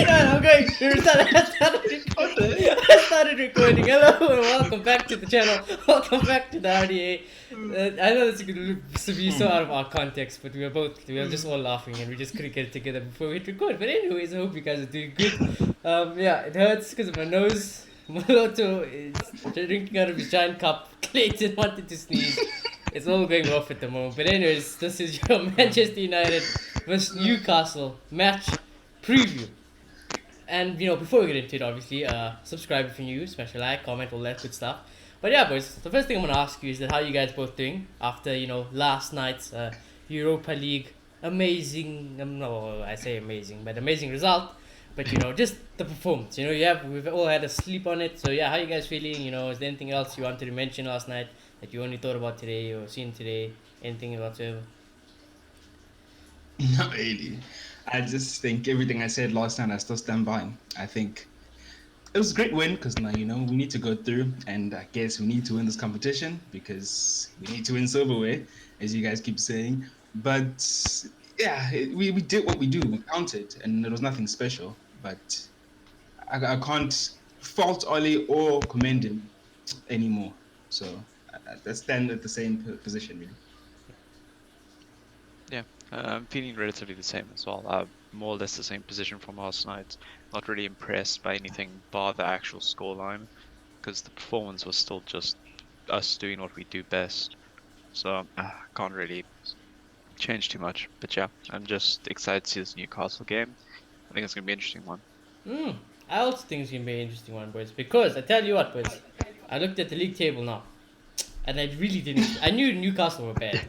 I'm going. I started recording. Hello and welcome back to the channel. Welcome back to the RDA. I know this is going to be so out of our context, but we were just all laughing and we just couldn't get it together before we hit record. But anyways, I hope you guys are doing good. Yeah, it hurts because of my nose. Moloto is drinking out of his giant cup. Clayton wanted to sneeze. It's all going off at the moment. But anyways, this is your Manchester United versus Newcastle match preview. And before we get into it, obviously, subscribe if you're new, smash a like, comment, all that good stuff. But yeah, boys, the first thing I'm gonna ask you is that how you guys both doing after last night's Europa League amazing. No, I say amazing, but amazing result. But just the performance. We've all had a sleep on it. So yeah, how you guys feeling? Is there anything else you wanted to mention last night that you only thought about today or seen today? Anything whatsoever? Not really. I just think everything I said last time, I still stand by. I think it was a great win because now, we need to go through, and I guess we need to win this competition because we need to win silverware, as you guys keep saying. But yeah, we did what we do. We counted, and it was nothing special. But I can't fault Oli or commend him anymore. So I stand at the same position, really. Yeah, I'm feeling relatively the same as well. More or less the same position from last night. Not really impressed by anything bar the actual scoreline, because the performance was still just us doing what we do best. So I can't really change too much. But yeah, I'm just excited to see this Newcastle game. I think it's going to be an interesting one. I also think it's going to be an interesting one, boys. Because, I tell you what, boys. I looked at the league table now. And I really didn't... I knew Newcastle were bad.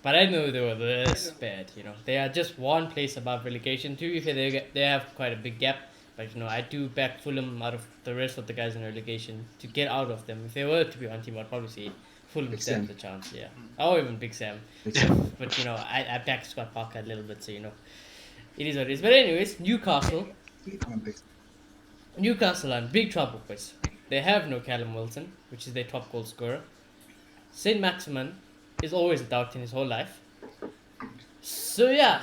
But I know they were this bad, They are just one place above relegation. To be fair, they have quite a big gap. But, I do back Fulham out of the rest of the guys in relegation to get out of them. If they were to be on team, I'd probably say Fulham stands a chance, yeah. Or even Big Sam. But, I back Scott Parker a little bit, so, it is what it is. But anyways, Newcastle are in big trouble, boys. They have no Callum Wilson, which is their top goal scorer. Saint Maximin is always a doubt in his whole life. So yeah,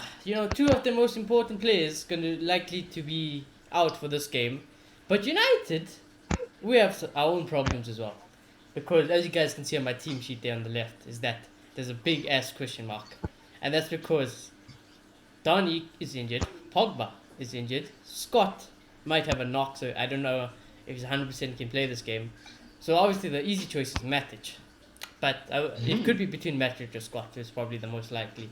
two of the most important players likely to be out for this game. But United, we have our own problems as well. Because as you guys can see on my team sheet there on the left, is that there's a big ass question mark. And that's because Donny is injured, Pogba is injured, Scott might have a knock, so I don't know if he's 100% can play this game. So obviously the easy choice is Matic. But it could be between Matic or Scott, who's probably the most likely.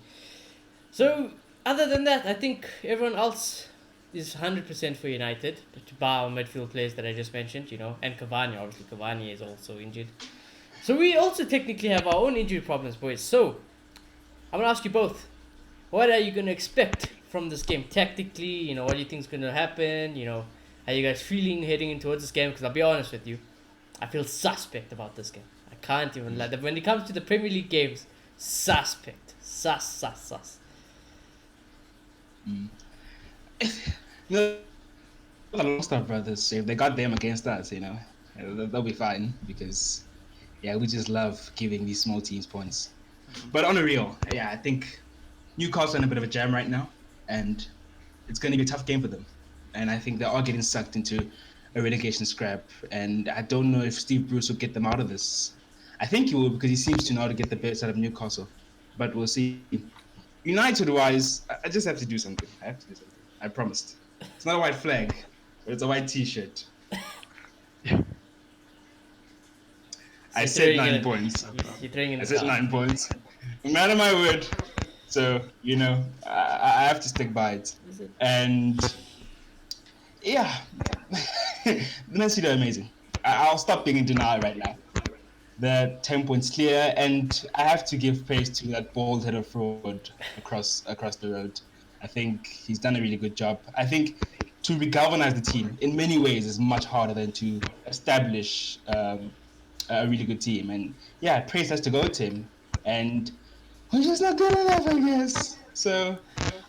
So, other than that, I think everyone else is 100% for United, to bar our midfield players that I just mentioned, and Cavani. Obviously, Cavani is also injured. So, we also technically have our own injury problems, boys. So, I'm going to ask you both, what are you going to expect from this game tactically? What do you think is going to happen? How are you guys feeling heading in towards this game? Because I'll be honest with you, I feel suspect about this game. I can't even lie. When it comes to the Premier League games, suspect. Sus. The Longstar brothers, if they got them against us, they'll be fine because, we just love giving these small teams points. But on a real, I think Newcastle in a bit of a jam right now, and it's going to be a tough game for them. And I think they are getting sucked into a relegation scrap, and I don't know if Steve Bruce will get them out of this. I think he will because he seems to know how to get the best out of Newcastle, but we'll see. United-wise, I just have to do something. I promised. It's not a white flag, but it's a white T-shirt. I said 9 points. You're throwing in I said 9 points. Man of my word. So, I have to stick by it. And yeah, the Man City are amazing. I'll stop being in denial right now. They're 10 points clear, and I have to give praise to that bald-headed fraud across the road. I think he's done a really good job. I think to regalvanize the team in many ways is much harder than to establish a really good team. And yeah, praise has to go to him. And we're just not good enough, I guess. So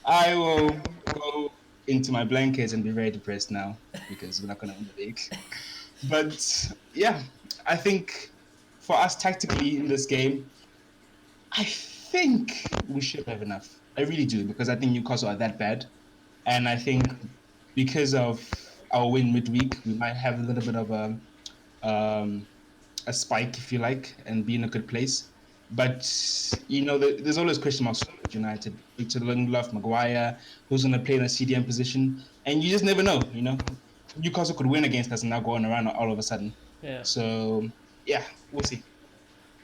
I will go into my blankets and be very depressed now because we're not going to win the league. But yeah, I think for us tactically in this game, I think we should have enough. I really do, because I think Newcastle are that bad. And I think because of our win midweek, we might have a little bit of um, a spike, if you like, and be in a good place. But there's always question marks at United. Victor Lindelof, Maguire, who's going to play in a CDM position, and you just never know. Newcastle could win against us and now go on around all of a sudden. Yeah. So yeah, we'll see.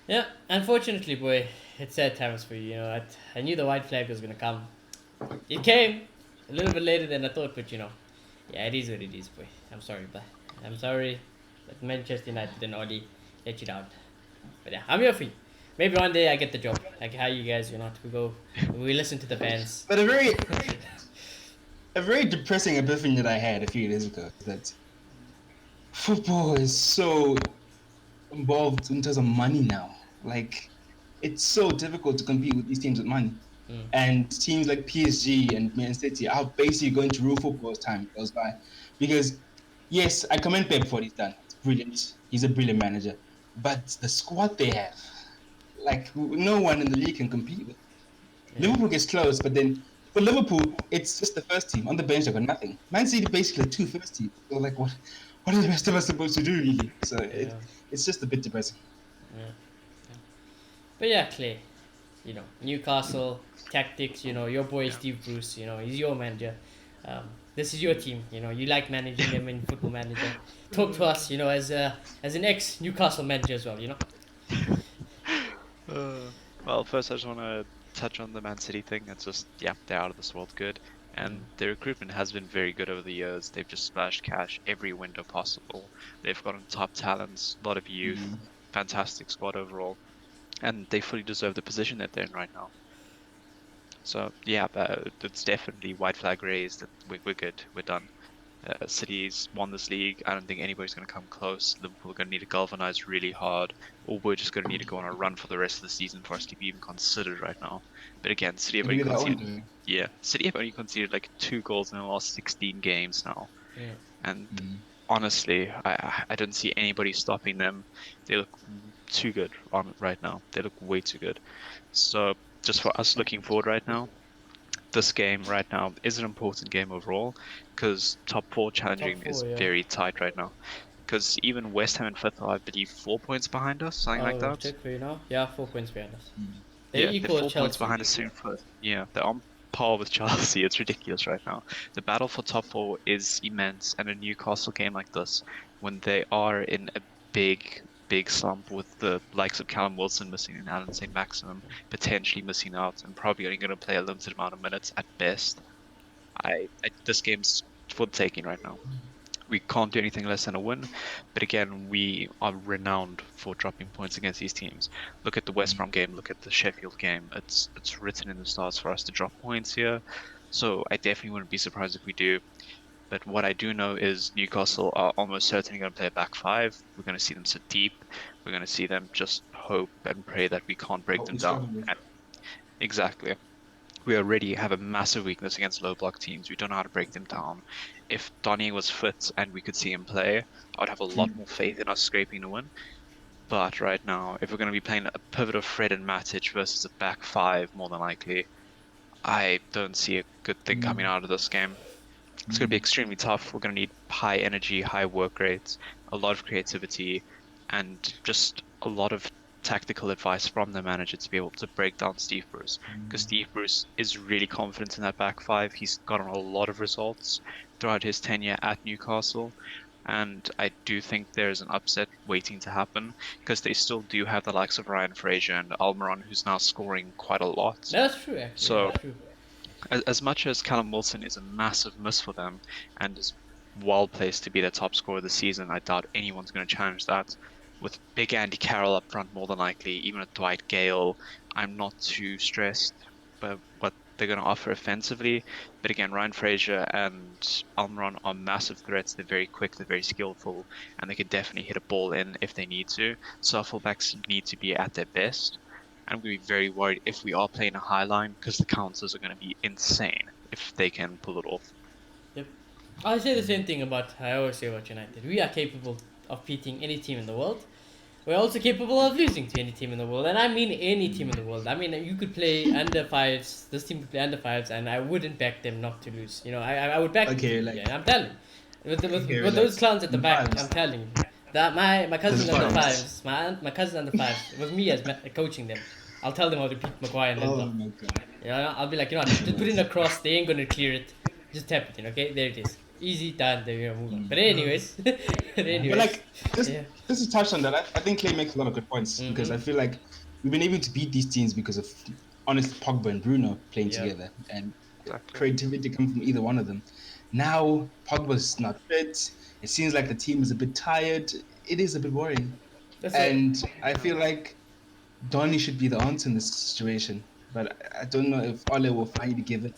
Yeah, unfortunately, boy, it's sad times for you. I knew the white flag was gonna come. It came a little bit later than I thought, but yeah, it is what it is, boy. I'm sorry, but I'm sorry that Manchester United and Oli let you down. But yeah, I'm here for you. Maybe one day I get the job. Like how you guys, we listen to the fans. But a very depressing epiphany that I had a few days ago is that football is so involved in terms of money now. Like, it's so difficult to compete with these teams with money. Mm. And teams like PSG and Man City are basically going to rule football as time goes by. Because, yes, I commend Pep for what he's done. It's brilliant. He's a brilliant manager. But the squad they have, like, no one in the league can compete with. Yeah. Liverpool gets close, but then for Liverpool, it's just the first team. On the bench, they've got nothing. Man City basically two first teams. So, like, what are the rest of us supposed to do, really? So Yeah. it's just a bit depressing. Yeah. But yeah, Clay. Newcastle tactics. Your boy Steve Bruce. He's your manager. This is your team. You like managing them in Football Manager. Talk to us. As an ex Newcastle manager as well. Well, first I just want to touch on the Man City thing. It's just, yeah, they're out of this world good. And their recruitment has been very good over the years. They've just splashed cash every window possible. They've gotten top talents, a lot of youth, fantastic squad overall. And they fully deserve the position that they're in right now. So, yeah, it's definitely white flag raised. We're good. We're done. City's won this league. I don't think anybody's going to come close. Liverpool are going to need to galvanize really hard, or we're just going to need to go on a run for the rest of the season for us to be even considered right now. But again, City have only conceded. Yeah, City have only conceded like 2 goals in the last 16 games now, and honestly, I don't see anybody stopping them. They look too good on right now. They look way too good. So just for us looking forward right now, this game right now is an important game overall because top 4 challenging is very tight right now. Because even West Ham and 5th are, I believe, 4 points behind us, something like that. Check for you now. Yeah, 4 points behind us. They're 4 points behind us soon. Yeah, they're on par with Chelsea. It's ridiculous right now. The battle for top 4 is immense, and a Newcastle game like this, when they are in a big slump with the likes of Callum Wilson missing and Alan St. Maximum potentially missing out and probably only going to play a limited amount of minutes at best. This game's for the taking right now. We can't do anything less than a win, but again, we are renowned for dropping points against these teams. Look at the West Brom game, look at the Sheffield game. It's written in the stars for us to drop points here, so I definitely wouldn't be surprised if we do. But what I do know is Newcastle are almost certainly going to play a back 5. We're going to see them sit deep. We're going to see them just hope and pray that we can't break them down. Exactly. We already have a massive weakness against low block teams. We don't know how to break them down. If Donny was fit and we could see him play, I would have a lot more faith in us scraping a win. But right now, if we're going to be playing a pivot of Fred and Matic versus a back 5, more than likely, I don't see a good thing coming out of this game. It's going to be extremely tough. We're going to need high energy, high work rates, a lot of creativity, and just a lot of tactical advice from the manager to be able to break down Steve Bruce. Because Steve Bruce is really confident in that back 5. He's gotten a lot of results throughout his tenure at Newcastle. And I do think there's an upset waiting to happen because they still do have the likes of Ryan Fraser and Almiron, who's now scoring quite a lot. That's true, actually. So, that's true. As much as Callum Wilson is a massive miss for them and is well placed to be their top scorer this season, I doubt anyone's going to challenge that. With big Andy Carroll up front, more than likely, even a Dwight Gale, I'm not too stressed by what they're going to offer offensively. But again, Ryan Fraser and Almiron are massive threats. They're very quick, they're very skillful, and they can definitely hit a ball in if they need to. So our fullbacks need to be at their best. I'm going to be very worried if we are playing a high line because the counters are going to be insane if they can pull it off. Yep. I always say about United. We are capable of beating any team in the world. we're also capable of losing to any team in the world, and I mean any team in the world. I mean, you could play under fives. This team could play under fives, and I wouldn't back them not to lose. You know, I would back the Okay, team. like Yeah, I'm telling you. okay, With those relax. clowns at the The back, I'm fives, telling you that my the cousins under fives. fives, my cousin under fives. It was me as coaching them. I'll tell them how to beat Maguire and Oh Lindelof. my god. Yeah, I'll be like, you know, just put in a cross. They ain't gonna clear it. Just tap it in, okay? There it is. Easy done. There we go. Move on. But anyways, but But anyways, like just yeah. just to touch on that, I think Clay makes a lot of good points because Mhm. I feel like we've been able to beat these teams because of honestly Pogba and Bruno playing Yep. together and Exactly. creativity come from either one of them. Now Pogba's not fit. It seems like the team is a bit tired. It is a bit worrying, That's it. and I feel like Donny should be the answer in this situation. But I don't know if Ole will finally give it.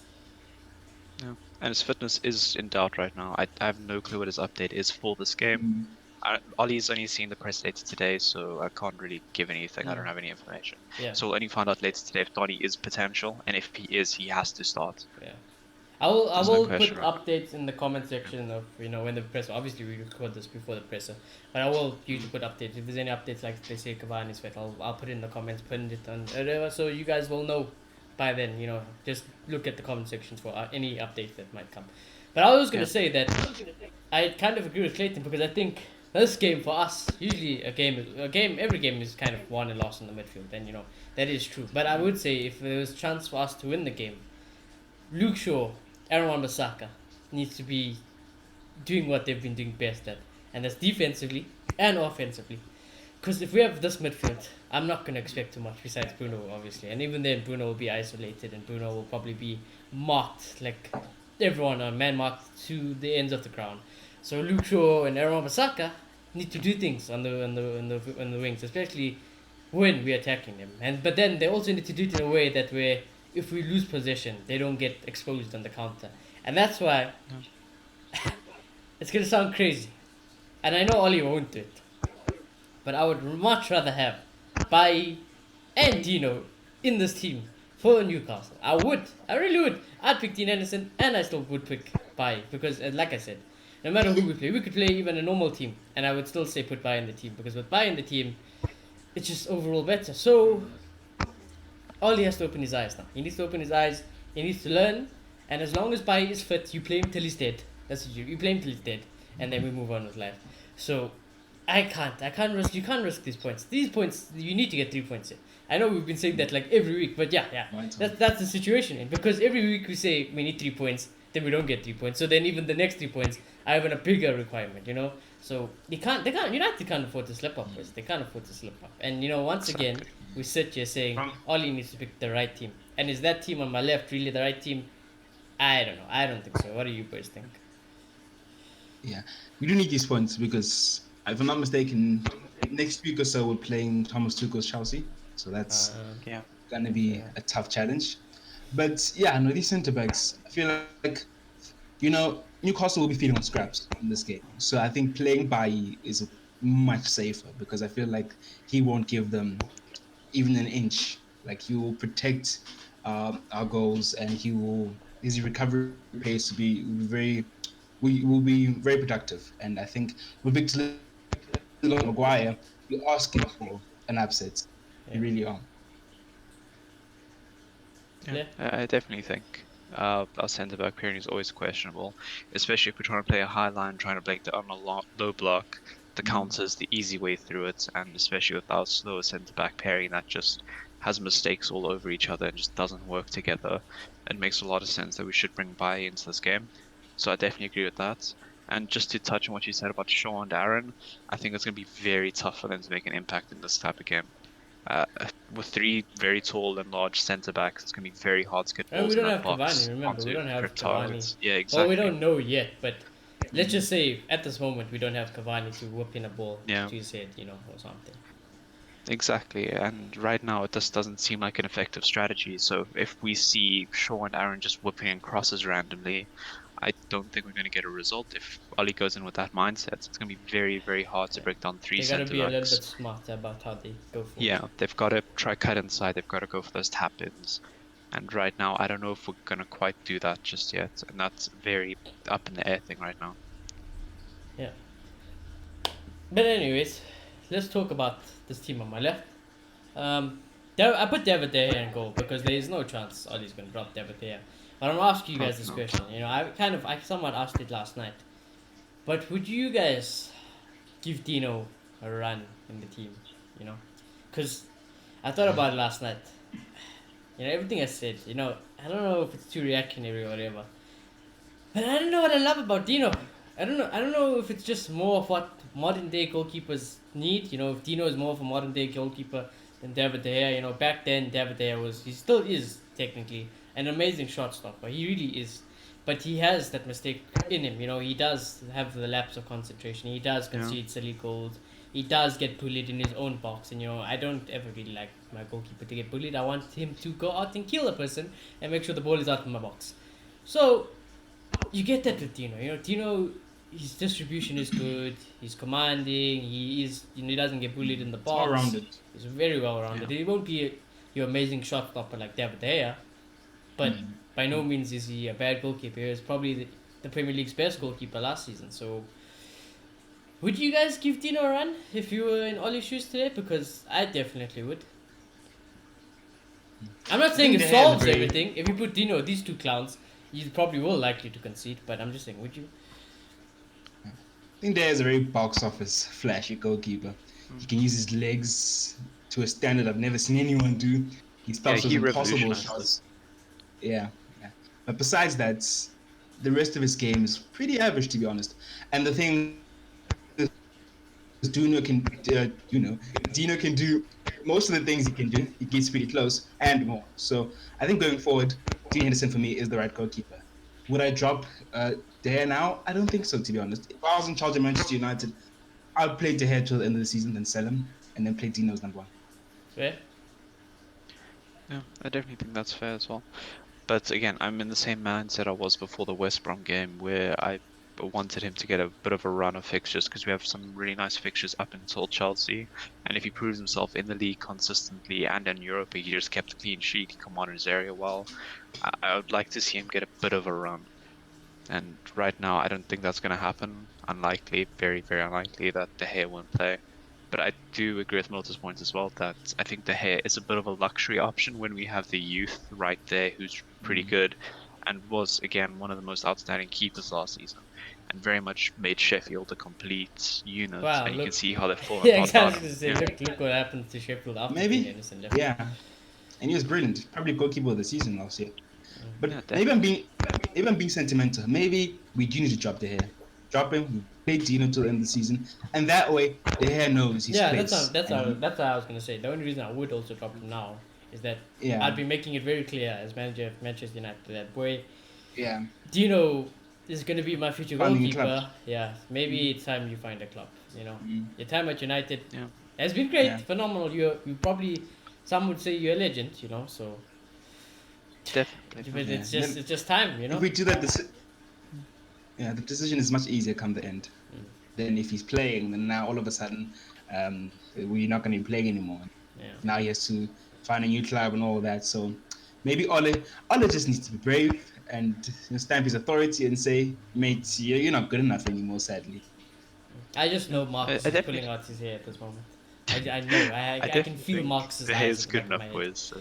Yeah. And his fitness is in doubt right now. I have no clue what his update is for this game. Mm, Ollie's only seen the press later today, so I can't really give anything. I Mm. don't have any information. Yeah. So we'll only find out later today if Donny is potential, and if he is, he has to start. Yeah. I There's no will put question right now. updates in the comment section of when the presser. Obviously, we record this before the presser, but I will usually put updates if there's any updates like they say Cavani's fit. I'll put it in the comments, put it on whatever, so you guys will know by then. Just look at the comment sections for any updates that might come. But I was gonna Yeah. say that I kind of agree with Clayton because I think this game for us usually every game is kind of won and lost in the midfield, and that is true. But I would say if there was a chance for us to win the game, Luke Shaw, Aaron Wan-Bissaka needs to be doing what they've been doing best at, and that's defensively and offensively. Because if we have this midfield, I'm not going to expect too much besides Bruno, obviously. And even then, Bruno will be isolated, and Bruno will probably be marked like everyone on man marked to the ends of the ground. So Luke Shaw and Aaron Wan-Bissaka need to do things on the wings, especially when we're attacking them. But then they also need to do it in a way that where if we lose possession, they don't get exposed on the counter. And that's why it's gonna sound crazy. And I know Oli won't do it. But I would much rather have Bai and Dino in this team for Newcastle. I would. I really would. I'd pick Dean Anderson and I still would pick Bai because like I said, no matter who we could play even a normal team and I would still say put Bai in the team because with Bai in the team, it's just overall better. So all he has to open his eyes now. He needs to open his eyes. He needs to learn. And as long as Bai is fit, you play him till he's dead. That's what you play him till he's dead, and then we move on with life. So I can't risk. You can't risk these points. These points, you need to get 3 points in. I know we've been saying that like every week, but yeah, Right on. that's the situation. In because every week we say we need 3 points, then we don't get 3 points. So then even the next 3 points, I have a bigger requirement. So they can't. United can't afford to slip up, boys. They can't afford to slip up. And once again, we sit here saying Ollie needs to pick the right team. And is that team on my left really the right team? I don't know. I don't think so. What do you boys think? Yeah, we do need these points because, if I'm not mistaken, next week or so we're playing Thomas Tuchel's Chelsea, so that's Yeah. gonna be a tough challenge. But yeah, no, these centre backs, I feel like Newcastle will be feeding on scraps in this game, so I think playing Bailly is much safer because I feel like he won't give them even an inch. Like he will protect our goals, and his recovery pace we will be very productive. And I think with Victor Maguire, you're asking for an upset. Yeah. You really are. Yeah, I definitely think our centre back pairing is always questionable, especially if we're trying to play a high line, trying to break the on a low block. The counter is the easy way through it, and especially with our slower centre back pairing that just has mistakes all over each other and just doesn't work together. It makes a lot of sense that we should bring Bai into this game. So I definitely agree with that. And just to touch on what you said about Shaw and Aaron, I think it's going to be very tough for them to make an impact in this type of game. With three very tall and large centre backs, it's going to be very hard to get And balls we in don't that have box Cavani. Remember, onto we don't have grip Cavani. targets. Yeah, Well, exactly. we don't know yet, but let's just say at this moment we don't have Cavani to whip in a ball Yeah. to his head, or something. Exactly, and right now it just doesn't seem like an effective strategy. So if we see Shaw and Aaron just whipping in crosses randomly, I don't think we're going to get a result. If Oli goes in with that mindset, it's going to be very, very hard to break down three They gotta centre be a little backs. bit smarter about how they go for Yeah, they've got to try cut inside. They've got to go for those tap-ins. And right now, I don't know if we're going to quite do that just yet. And that's very up in the air thing right now. Yeah. But anyways, let's talk about this team on my left. I put David De Gea in goal because there is no chance Ollie's going to drop David De Gea. But I'm asking you Oh, guys this no. question. I somewhat asked it last night. But would you guys give Dino a run in the team? Because I thought about it last night. Everything I said. I don't know if it's too reactionary or whatever. But I don't know what I love about Dino. I don't know. I don't know if it's just more of what modern day goalkeepers need. If Dino is more of a modern day goalkeeper than David De Gea. Back then David De Gea he still is technically an amazing shot stopper. He really is. But he has that mistake in him. He does have the lapse of concentration. He does concede silly goals. He does get bullied in his own box. And I don't ever really like my goalkeeper to get bullied. I want him to go out and kill a person and make sure the ball is out of my box. So you get that with Dino. Dino, his distribution is good. He's commanding. He is. He doesn't get bullied in the box. All rounded. He's very well rounded. He won't be your amazing shot stopper like David De Gea, but by no means is he a bad goalkeeper. He was probably the Premier League's best goalkeeper last season. So, would you guys give Dino a run if you were in Ollie's shoes today? Because I definitely would. I'm not saying it solves everything. If you put Dino, these two clowns, you probably will likely to concede. But I'm just saying, would you? I think there is a very box office flashy goalkeeper. He can use his legs to a standard I've never seen anyone do. He stops those impossible shots. Yeah. But besides that, the rest of his game is pretty average, to be honest. And the thing is, Dino can do most of the things he can do. He gets pretty close and more. So I think going forward, Dean Henderson for me is the right goalkeeper. Would I drop De Gea now? I don't think so, to be honest. If I was in charge of Manchester United, I'd play De Gea till the end of the season, then sell him, and then play Dino as number one. Fair? Yeah, I definitely think that's fair as well. But again, I'm in the same mindset I was before the West Brom game, where I wanted him to get a bit of a run of fixtures because we have some really nice fixtures up until Chelsea. And if he proves himself in the league consistently and in Europe, he just kept a clean sheet, he commanded his area well. I would like to see him get a bit of a run. And right now, I don't think that's going to happen. Unlikely, very, very unlikely that De Gea won't play. But I do agree with Milton's point as well that I think De Gea is a bit of a luxury option when we have the youth right there who's pretty good and was, again, one of the most outstanding keepers last season and very much made Sheffield a complete unit. Wow, and you can see how they've fallen Yeah, apart. exactly. Look what happened to Sheffield after Maybe. Henderson left. Yeah. And he was brilliant. Probably goalkeeper of the season last year. But Yeah, maybe I'm being sentimental. Maybe we do need to drop De Gea. Drop him. We play Dino till the end of the season, and that way De Gea knows his place. That's what I was gonna say. The only reason I would also drop him now is that Yeah. I'd be making it very clear as manager of Manchester United that Yeah. Dino is gonna be my future Finding a goalkeeper. club. Yeah, maybe it's time you find a club. Your time at United has been great, phenomenal. You probably some would say you're a legend. So. definitely. But it's just time. If we do that, the decision is much easier come the end. Then if he's playing, then now all of a sudden, we're not going to be playing anymore. Yeah. Now he has to find a new club and all that. So maybe Ole just needs to be brave and stamp his authority and say, mate, you're not good enough anymore, sadly. I just know Marcus is pulling out his hair at this moment. I know. I can feel Marcus's The eyes. hair's at the good back of enough, my head. boys.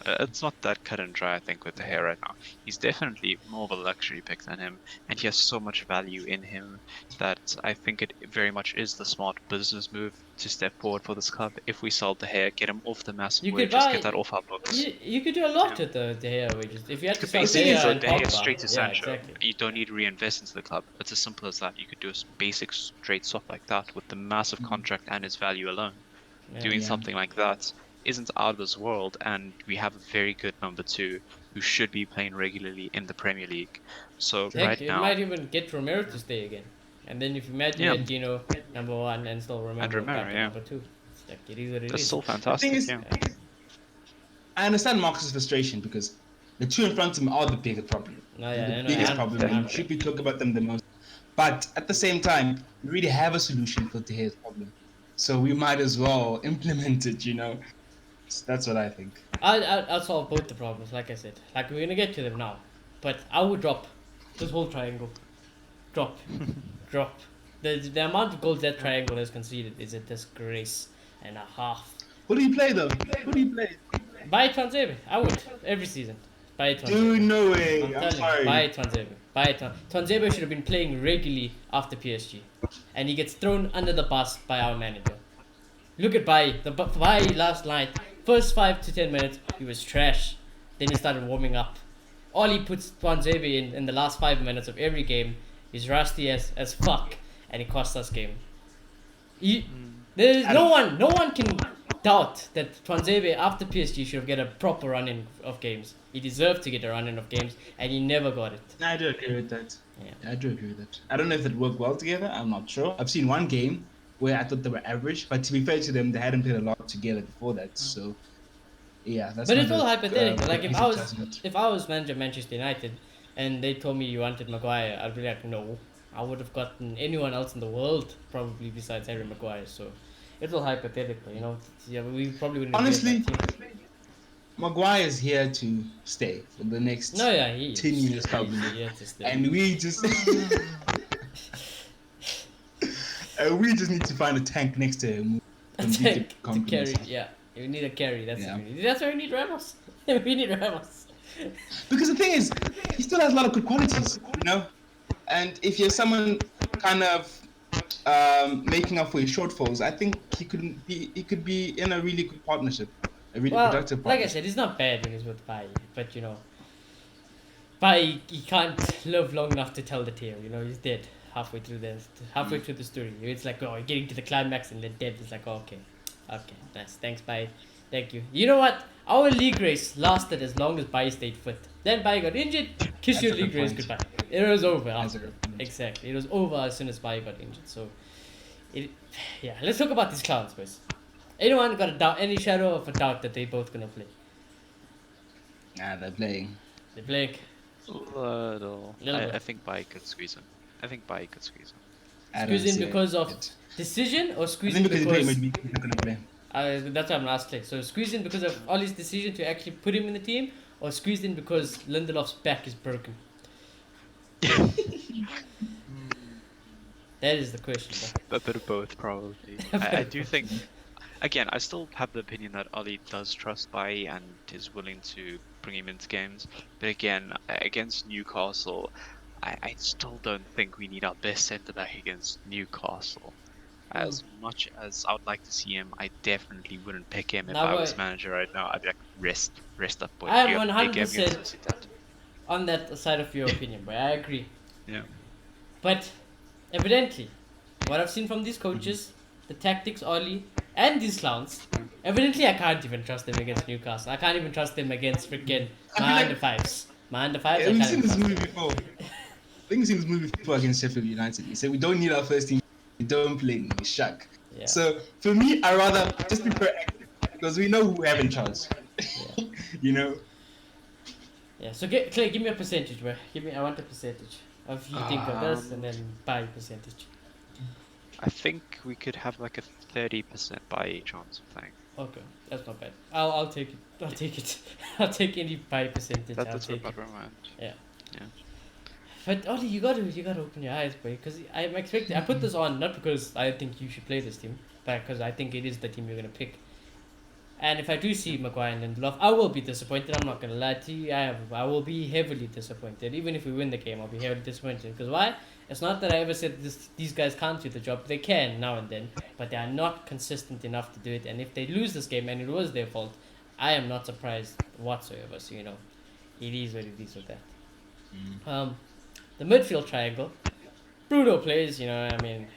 It's not that cut and dry, I think, with the hair right now. He's definitely more of a luxury pick than him, and he has so much value in him that I think it very much is the smart business move to step forward for this club. If we sell the hair, get him off the massive wages, get that off our books. You could do a lot with the hair wages. If you had to sell Basically, the so hair the hair and straight to Pogba, Sancho. exactly. You don't need to reinvest into the club. It's as simple as that. You could do a basic straight swap like that with the massive contract and his value alone. Doing something like that isn't out of this world, and we have a very good number two who should be playing regularly in the Premier League. So right you now, might even get Romero to stay again, and then if you imagine you had Dino number one and still Romero back to number two, it's like it is what it that's is. still fantastic. The thing is, I understand Marcus' frustration because the two in front of him are the bigger problem. The biggest problem. And should we talk about them the most? But at the same time, we really have a solution for De Gea's problem. So we might as well implement it, So that's what I think. I'll solve both the problems, like I said. Like, we're gonna get to them now. But I would drop this whole triangle. Drop. The amount of goals that triangle has conceded is a disgrace and a half. Who do you play though? Who do you play? Buy Twanzebe. I would every season. Buy Twanzebe. Dude, no I'm way. I'm telling sorry. you, buy Twanzebe. Buy Twanzebe should have been playing regularly after PSG, and he gets thrown under the bus by our manager. Look at Bai. Bai last night, first 5 to 10 minutes, he was trash. Then he started warming up. All he puts Twanzebe in the last 5 minutes of every game is rusty as fuck, and it costs us game. There's no one can doubt that Twanzebe after PSG should get a proper run-in of games. He deserved to get a run-in of games, and he never got it. I do agree with that. Yeah. I do agree with that. I don't know if it worked well together. I'm not sure. I've seen one game where I thought they were average, but to be fair to them, they hadn't played a lot together before that. So, yeah, that's. But it's all hypothetical. Like easy adjustment. if I was manager of Manchester United, and they told me you wanted Maguire, I'd be like, no. I would have gotten anyone else in the world probably besides Harry Maguire. So, it's all hypothetical, you know. Yeah, we probably wouldn't. Honestly, Maguire is here to stay for the next 10 years probably, here to stay. and we just. We just need to find a tank next to him. A tank to carry, yeah. We need a carry. That's what we need. That's why we need Ramos. We need Ramos. Because the thing is, he still has a lot of good qualities, you know. And if you're someone kind of making up for his shortfalls, I think he could be in a really good partnership, a really productive partnership. Like I said, he's not bad when he's with Pai, but you know, Pai he can't live long enough to tell the tale. You know, he's dead halfway through the story. It's like, oh, you're getting to the climax and then dead. It's like, oh, okay, nice, thanks, Pai, thank you. You know what? Our league race lasted as long as Pai stayed fit. Then Pai got injured. Kiss your league race goodbye. It was over after. Exactly, it was over as soon as Pai got injured. So, let's talk about these clowns, boys. Anyone got a doubt? Any shadow of a doubt that they both gonna play? Nah, they're playing. They're playing. Little. I think Bai could squeeze him. Squeeze in because of decision or squeeze in because... he's not gonna play. That's what I'm asking. So squeeze in because of Ollie's decision to actually put him in the team, or squeeze in because Lindelof's back is broken? That is the question. A bit of both, probably. I do think, again, I still have the opinion that Ollie does trust Bai and is willing to bring him into games. But again, against Newcastle, I still don't think we need our best centre-back against Newcastle. As much as I would like to see him, I definitely wouldn't pick him if I was manager right now. I'd be like, rest up, boy. I am 100% on that side of your opinion, boy. I agree. Yeah. But evidently, what I've seen from these coaches, the tactics, Ollie, and these clowns, evidently I can't even trust them against Newcastle. I can't even trust them against freaking my under fives. My under fives. We've seen this movie before. I think we've seen this movie before against Sheffield United. He said we don't need our first team. We don't play. We shuck. Yeah. So for me, I rather just be proactive because we know who we have in charge. Yeah. You know. Yeah. So Clay, give me a percentage, bro. I want a percentage of you think of this, and then by percentage. I think we could have like a 30% by chance of thing. Okay, that's not bad. I'll take it. I'll take any by percentage. That's what I mind. Yeah. But Ollie, you gotta open your eyes, boy, because I'm expecting. I put this on not because I think you should play this team, but because I think it is the team you're gonna pick. And if I do see Maguire and Lindelof, I will be disappointed. I'm not gonna lie to you. I will be heavily disappointed. Even if we win the game, I'll be heavily disappointed. Because why? It's not that I ever said these guys can't do the job. They can now and then, but they are not consistent enough to do it. And if they lose this game, and it was their fault, I am not surprised whatsoever. So it is what it is with that. The midfield triangle, Bruno plays. I mean,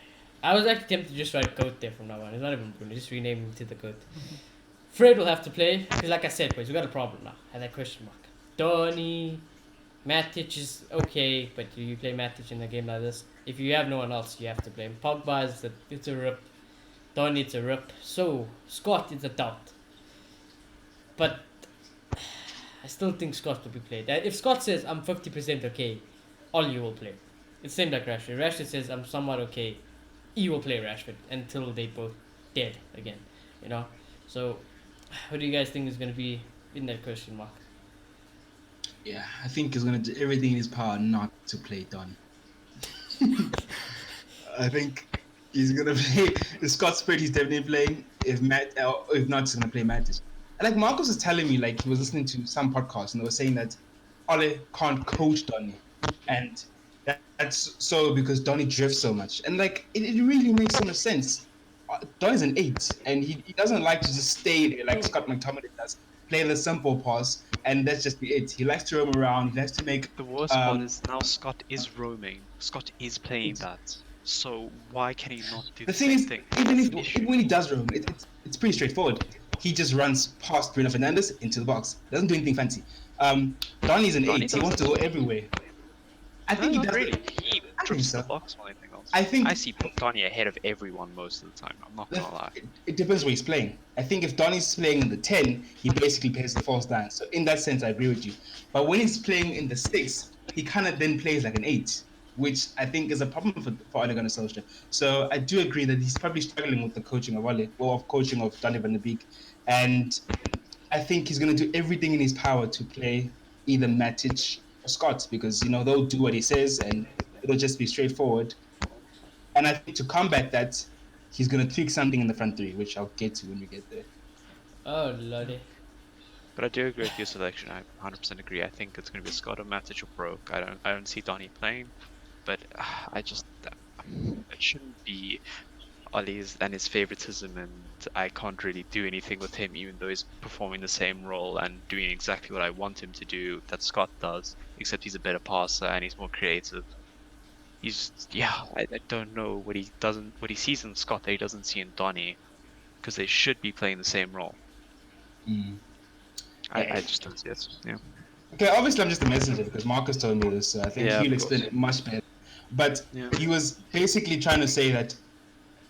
I was actually tempted to just write GOAT there from now on. It's not even Bruno. Just rename him to the GOAT. Fred will have to play because, like I said, boys, we got a problem now. Have that question mark. Donny, Matic is okay, but you play Matic in a game like this. If you have no one else, you have to play him. Pogba it's a rip. Donny it's a rip. So Scott is a doubt. But I still think Scott will be played. If Scott says I'm 50% okay, Ollie will play. It's same like Rashford. Rashford says I'm somewhat okay, he will play Rashford until they both dead again. So what do you guys think is going to be in that question mark? Yeah, I think he's going to do everything in his power not to play Don. I think he's gonna play. If Scott Spirit, he's definitely playing. If Matt, or if not, he's gonna play Matic. And like Marcus was telling me, like he was listening to some podcast and they were saying that Ole can't coach Donny, and that's so because Donny drifts so much, and like it really makes so much sense. Donny's an 8, and he doesn't like to just stay there like Scott McTominay does, play the simple pass, and that's just be it. He likes to roam around. He likes to make The worst part is now Scott is roaming. Scott is playing it, that. So why can he not do the the thing same is, thing? even That's if the even issue. when he does roam, it's pretty straightforward. He just runs past Bruno Fernandes into the box. Doesn't do anything fancy. Donny's an Donny 8. He does wants that to go too. everywhere. I No, think he not does. really. He I think drifts to so. the box more than anything else. I think I see Donny ahead of everyone most of the time. I'm not gonna lie. it depends where he's playing. I think if Donny's playing in the 10, he basically plays the false nine. So in that sense, I agree with you. But when he's playing in the 6, he kind of then plays like an 8, which I think is a problem for Ole Gunnar Solskjaer. So I do agree that he's probably struggling with the coaching of Ole, well, of coaching of Donny van de Beek. And I think he's going to do everything in his power to play either Matic or Scott because, they'll do what he says and it'll just be straightforward. And I think to combat that, he's going to tweak something in the front three, which I'll get to when we get there. Oh lordy. But I do agree with your selection. I 100% agree. I think it's going to be Scott or Matic or Broke. I don't see Donny playing, but I just it shouldn't be Ollie's and his favoritism, and I can't really do anything with him, even though he's performing the same role and doing exactly what I want him to do that Scott does, except he's a better passer and he's more creative. I don't know what he sees in Scott that he doesn't see in Donny, because they should be playing the same role. Mm. I just don't see it. Yeah. Okay, obviously I'm just a messenger because Marcus told me this, so I think Yeah, he'll of explain course. it much better. But Yeah. he was basically trying to say that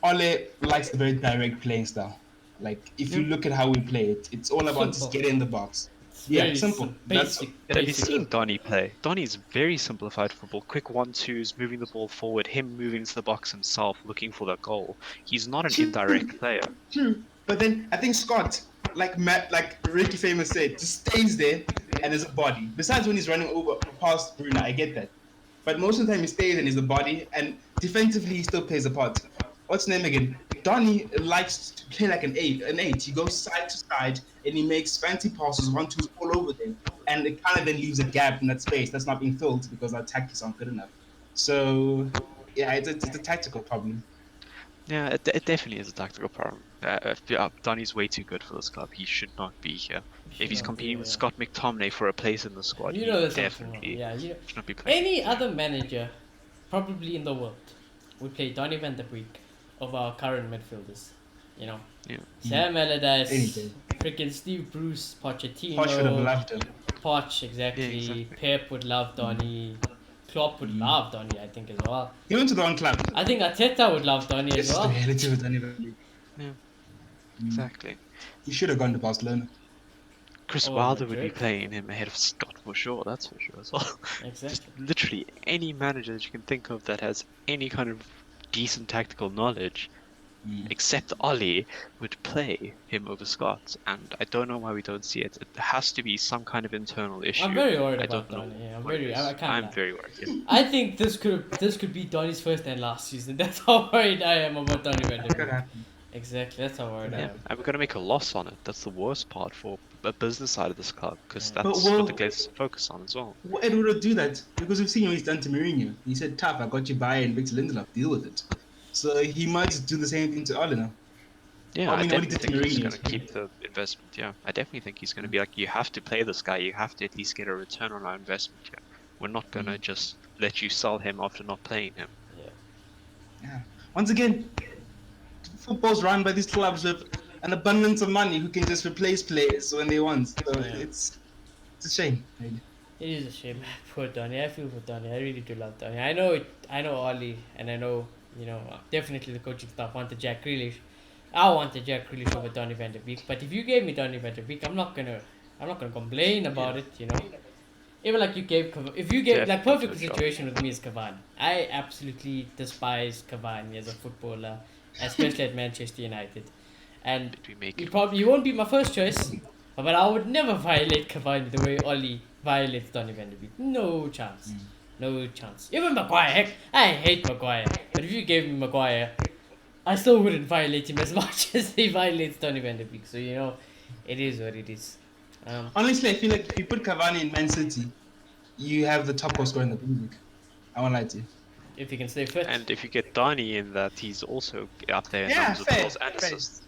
Ole likes a very direct playing style. Like if you look at how we play it, it's all about just Simple. get in the box. It's Yeah, very simple. That's basic. But have you Basic. seen Donny play? Donny's very simplified football. Quick 1-2s, moving the ball forward, him moving into the box himself, looking for the goal. He's not an indirect player. true. But then I think Scott, like Ricky Famous said, just stays there and is a body. Besides when he's running over past Bruno, I get that. But most of the time he stays and he's a body, and defensively he still plays a part. What's his name again? Donny likes to play like an 8. An 8. He goes side to side and he makes fancy passes, 1-2s all over them, and it kind of then leaves a gap in that space that's not being filled because our tactics aren't good enough. So yeah, it's a tactical problem. Yeah, it definitely is a tactical problem. Donny's way too good for this club. He should not be here. If he's competing with Scott McTominay for a place in the squad, You he know there's something wrong. definitely Yeah, should not be playing. any other manager, probably in the world, would play Donny van de Beek over our current midfielders. You know, Yeah. Sam Allardyce, Anything. freaking Steve Bruce, Pochettino, Poch would have loved him. Poch, exactly. Yeah, exactly. Pep would love Donny. Klopp would love Donny, I think, as well. He went to the wrong club. I think Arteta would love Donny This as is the well. reality with Donny van de Beek. Yeah, exactly. He should have gone to Barcelona. Chris Or Wilder would be Madrid. playing him ahead of Scott for sure, that's for sure as well. Just Exactly. literally any manager that you can think of that has any kind of decent tactical knowledge, except Ollie, would play him over Scott, and I don't know why we don't see it. It has to be some kind of internal issue. I'm very worried I about don't know Donny. Yeah, what it is. I can't I'm lie. very worried. Yeah. I think this could be Donny's first and last season. That's how worried I am about Donny van de Could Beek. happen. Exactly, that's how worried I Yeah, am. and we're gonna make a loss on it. That's the worst part for a business side of this club, because Yeah. that's But, well, what the Glazers focus on as well. Well, Ed would do that because we've seen what he's done to Mourinho. He said, "Tough, I got you by and Victor Lindelof, deal with it." So he might do the same thing to Ole now. Yeah, I I mean, what he definitely did to think he's Mourinho going is to keep the investment. Yeah, I definitely think he's going to be like, you have to play this guy. You have to at least get a return on our investment here. We're not going to just let you sell him after not playing him. Yeah. Once again, football's run by these clubs with an abundance of money who can just replace players when they want. So it's a shame. Really. It is a shame. Poor Donny. I feel for Donny. I really do love Donny. I know Ollie, and I know, definitely the coaching staff wanted Jack Grealish. I wanted Jack Grealish over Donny van de Beek. But if you gave me Donny van de Beek, I'm not gonna complain about it. Even like if you gave like Definitely perfect good job. situation with me is Cavani. I absolutely despise Cavani as a footballer, especially at Manchester United. And Did we make it? you won't be my first choice, but I would never violate Cavani the way Ollie violates Donny van de Beek. No chance. No chance. Even Maguire, heck, I hate Maguire. But if you gave me Maguire, I still wouldn't violate him as much as he violates Tony Van de Beek. So, it is what it is. Honestly, I feel like if you put Cavani in Man City, you have the top goal scorer in the Premier League. I won't lie to you. If he can stay fit. And if you get Donny in that, he's also up there in Yeah, numbers of fair, goals and fair. assists.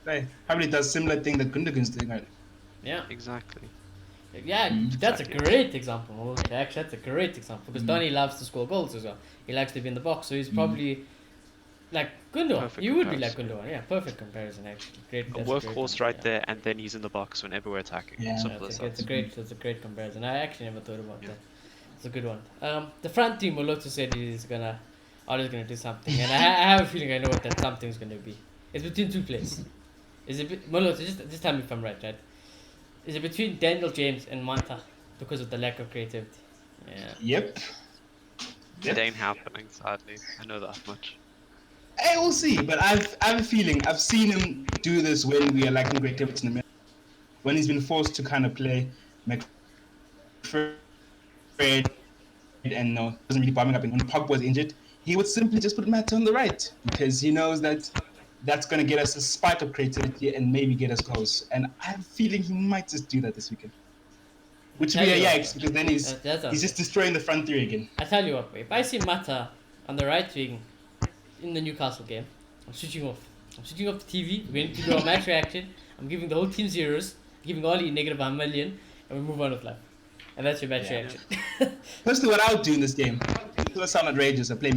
Right. Probably does similar thing that Gundogan's doing right. Yeah. Exactly. Yeah, that's a Exactly. great example. Well, actually, that's a great example because Donny loves to score goals as well. He likes to be in the box, so he's probably like Gundogan. Perfect You would be like comparison. Gundogan. Yeah, perfect comparison actually. Great. A That's a great workhorse one, right yeah. there, and then he's in the box whenever we're attacking. Yeah. Simple as That's that. a great comparison. I actually never thought about Yeah. that. It's a good one. The front team, Moloto said he's always gonna do something, and I have a feeling I know what that something's gonna be. It's between two players. Is it Moloto? Just tell me if I'm right, right? Is it between Daniel James and Manta because of the lack of creativity? Yeah. Yep. It ain't happening, sadly. I know that much. Hey, we'll see. But I have a feeling I've seen him do this when we are lacking creativity in the middle. When he's been forced to kind of play McFred and wasn't really bombing up. And when Pogba was injured, he would simply just put Mata on the right because he knows that that's going to get us a spike of creativity and maybe get us goals. And I have a feeling he might just do that this weekend. Which would be a yikes because then he's just destroying the front three again. I tell you what, if I see Mata on the right wing in the Newcastle game, I'm switching off. I'm switching off the TV. We're going to do a match reaction. I'm giving the whole team zeros, giving Ollie negative 1 million, and we move on with life. And that's your match reaction. Personally, what I would do in this game, it would sound outrageous. I play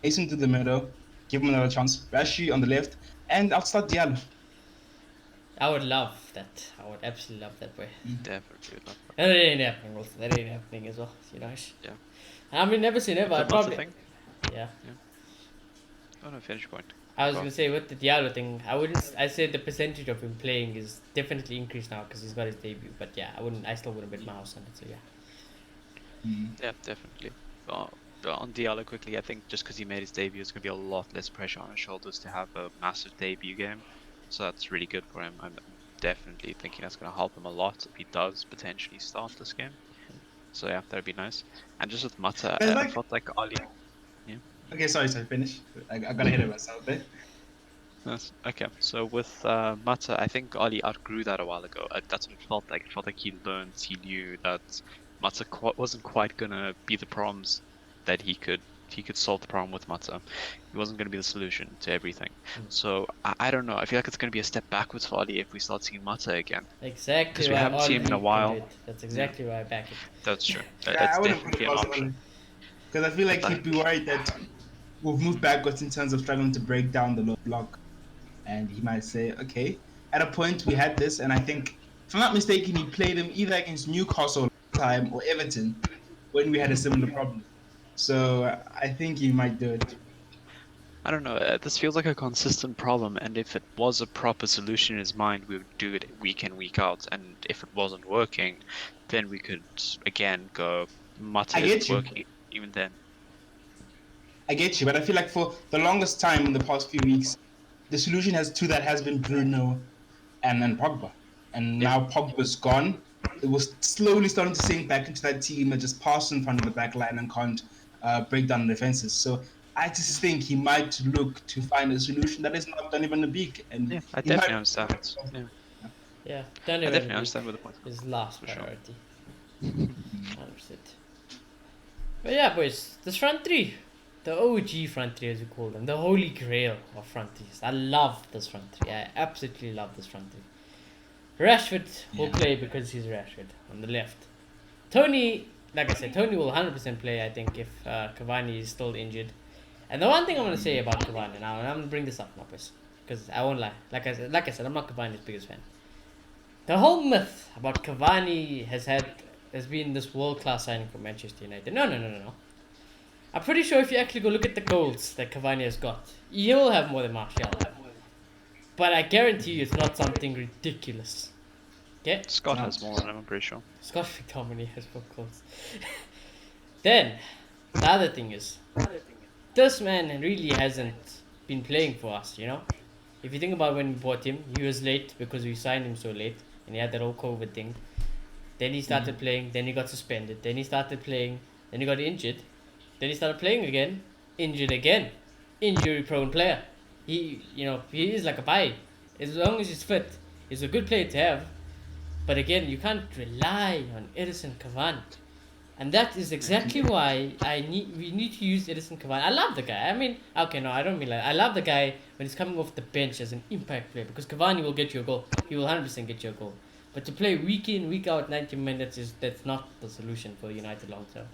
Mason to the middle, give him another chance, Rashi on the left, and I'll start Diallo. I would love that. I would absolutely love that way. Definitely would love that. That ain't happening also. That ain't happening as well. Yeah. I mean, never say never. I'd But that's the probably... thing. Yeah. Oh no, finish point. I was Go on. gonna say with the Diallo thing, I said the percentage of him playing is definitely increased now because he's got his debut. But yeah, I still wouldn't bet my house on it. So yeah. Yeah, definitely. But on Diallo quickly, I think just because he made his debut, it's going to be a lot less pressure on his shoulders to have a massive debut game. So that's really good for him. I'm definitely thinking that's going to help him a lot if he does potentially start this game. So yeah, that'd be nice. And just with Mata, I felt like Ali. Okay, sorry, finish. I got ahead of myself there. Yes. Okay, so with Mata, I think Ali outgrew that a while ago. That's what it felt like. It felt like he learned, he knew that Mata wasn't quite gonna be the problems that he could solve the problem with Mata. He wasn't gonna be the solution to everything. So I don't know. I feel like it's gonna be a step backwards for Ali if we start seeing Mata again. Exactly. Because we haven't seen him in a while. That's exactly why I back it. That's true. Yeah, It's I wouldn't put definitely it an past option. because I feel like he'd be worried that we've moved backwards in terms of struggling to break down the low block. And he might say, okay, at a point we had this, and I think, if I'm not mistaken, he played him either against Newcastle last time or Everton when we had a similar problem. So I think he might do it. I don't know. This feels like a consistent problem, and if it was a proper solution in his mind, we would do it week in, week out. And if it wasn't working, then we could again go. Mata I get isn't you. working even then. I get you, but I feel like for the longest time in the past few weeks, the solution has been Bruno and Pogba. And now Pogba's gone. It was slowly starting to sink back into that team that just passes in front of the back line and can't break down the defenses. So I just think he might look to find a solution that is not Donny van de Beek. And Yeah, I he definitely might- understand it. Yeah, Yeah. I definitely understand where the point. His last For sure. priority. 100%. But yeah, boys, this front three, the OG front three as we call them, the holy grail of front threes. I love this front three. I absolutely love this front three. Rashford will play because he's Rashford on the left. Tony, like I said, Tony will 100% play. I think if Cavani is still injured. And the one thing I'm gonna say about Cavani now, and I'm gonna bring this up now, boys, because I won't lie. Like I said, I'm not Cavani's biggest fan. The whole myth about Cavani has been this world-class signing for Manchester United. No. I'm pretty sure if you actually go look at the goals that Cavani has got, he'll have more than Martial. But I guarantee you it's not something ridiculous. Okay? Scott has more than him, I'm pretty sure. Scott McTominay has more goals. Then, the other thing is, this man really hasn't been playing for us, you know? If you think about when we bought him, he was late because we signed him so late, and he had that whole COVID thing. Then he started playing, then he got suspended, then he started playing, Then he got injured. Then he started playing again, injured again, injury-prone player. He is like a pie. As long as he's fit, he's a good player to have. But again, you can't rely on Edison Cavani. And that is exactly why we need to use Edison Cavani. I love the guy. I mean, okay, no, I don't mean like I love the guy when he's coming off the bench as an impact player because Cavani will get you a goal. He will 100% get you a goal. But to play week in, week out, 90 minutes that's not the solution for United long term.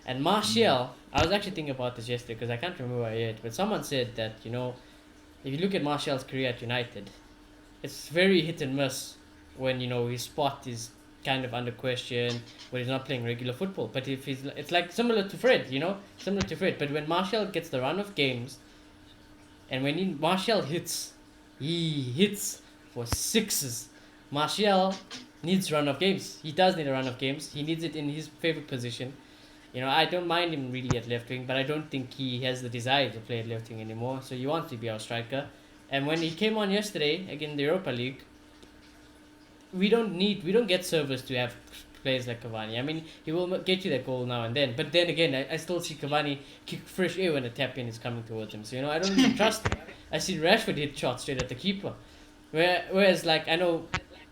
And Martial, I was actually thinking about this yesterday because I can't remember where I heard, but someone said that if you look at Martial's career at United, it's very hit and miss when his spot is kind of under question when he's not playing regular football. But if it's like similar to Fred, similar to Fred. But when Martial gets the run of games, and when Martial hits, he hits for sixes. Martial needs run of games. He does need a run of games. He needs it in his favorite position. I don't mind him really at left wing, but I don't think he has the desire to play at left wing anymore. So he wants to be our striker. And when he came on yesterday again in the Europa League, we don't get service to have players like Cavani. I mean, he will get you that goal now and then. But then again, I still see Cavani kick fresh air when a tap in is coming towards him. So I don't really trust him. I see Rashford hit shots straight at the keeper. Whereas I know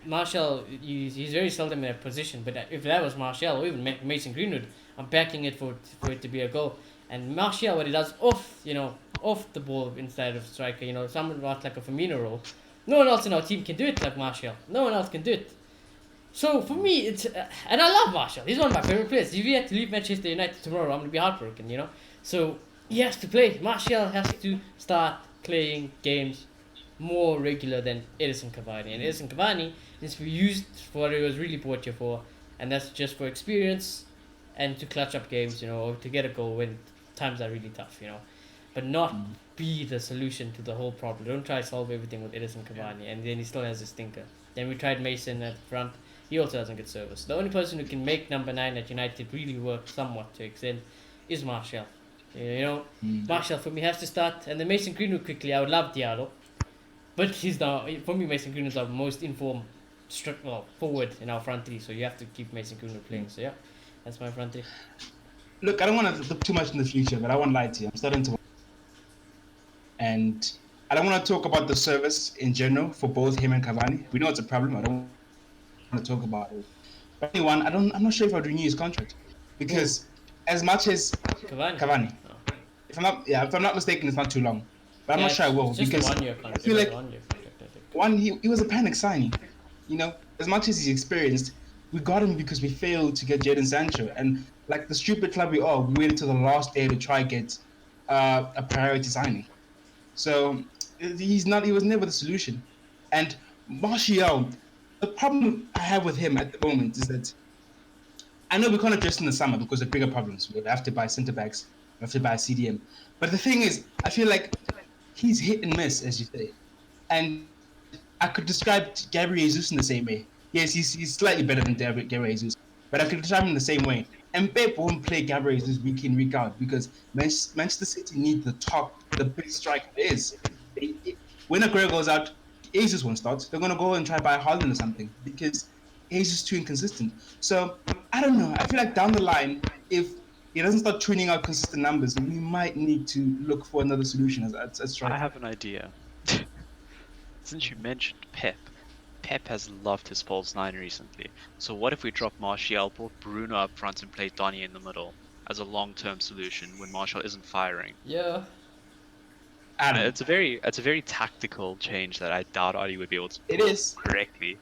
Martial, he's very seldom in that position. But if that was Martial or even Mason Greenwood, I'm backing it for it to be a goal. And Martial, what he does off the ball inside of striker, someone not like a Firmino role. No one else in our team can do it like Martial. No one else can do it. So for me, it's and I love Martial. He's one of my favorite players. If he had to leave Manchester United tomorrow, I'm gonna be heartbroken. So he has to play. Martial has to start playing games more regular than Edison Cavani. And Edison Cavani needs to be used for what he was really brought here for, and that's just for experience and to clutch up games, or to get a goal when times are really tough, but not be the solution to the whole problem. Don't try to solve everything with Edison Cavani, and then he still has a stinker. Then we tried Mason at the front. He also doesn't get service. The only person who can make number 9 at United really work somewhat to extent is Martial. Martial for me has to start, and then Mason Greenwood quickly. I would love Diallo, but for me Mason Greenwood is our most informed forward in our front three. So you have to keep Mason Greenwood playing. So yeah, that's my front three. Look, I don't want to look too much in the future, but I won't lie to you. I'm starting to. And I don't want to talk about the service in general for both him and Cavani. We know it's a problem. I don't want to talk about it. But anyone, I'm not sure if I'd renew his contract because as much as Cavani, Oh. if I'm not mistaken, it's not too long. But I'm not sure I will because I feel like he was a panic signing. As much as he's experienced, we got him because we failed to get Jadon Sancho, and like the stupid club we are, we waited till the last day to try get a priority signing. So he was never the solution. And Martial, the problem I have with him at the moment is that I know we can't address in the summer because of bigger problems. We have to buy centre backs, we have to buy CDM. But the thing is, I feel like he's hit and miss, as you say. And I could describe Gabriel Jesus in the same way. Yes, he's slightly better than Gabriel Jesus, but I could describe him in the same way. And Pep won't play Gabriel Jesus week in, week out because Manchester City need the big striker there is. When Aguero goes out, Jesus won't start. They're going to go and try buy Haaland or something because he's just too inconsistent. So, I don't know. I feel like down the line, if he doesn't start tuning out consistent numbers, we might need to look for another solution as striker. I have an idea. Since you mentioned Pep has loved his false 9 recently. So what if we drop Martial, brought Bruno up front and played Donny in the middle as a long-term solution when Martial isn't firing? Yeah. It's a very tactical change that I doubt Adi would be able to do correctly.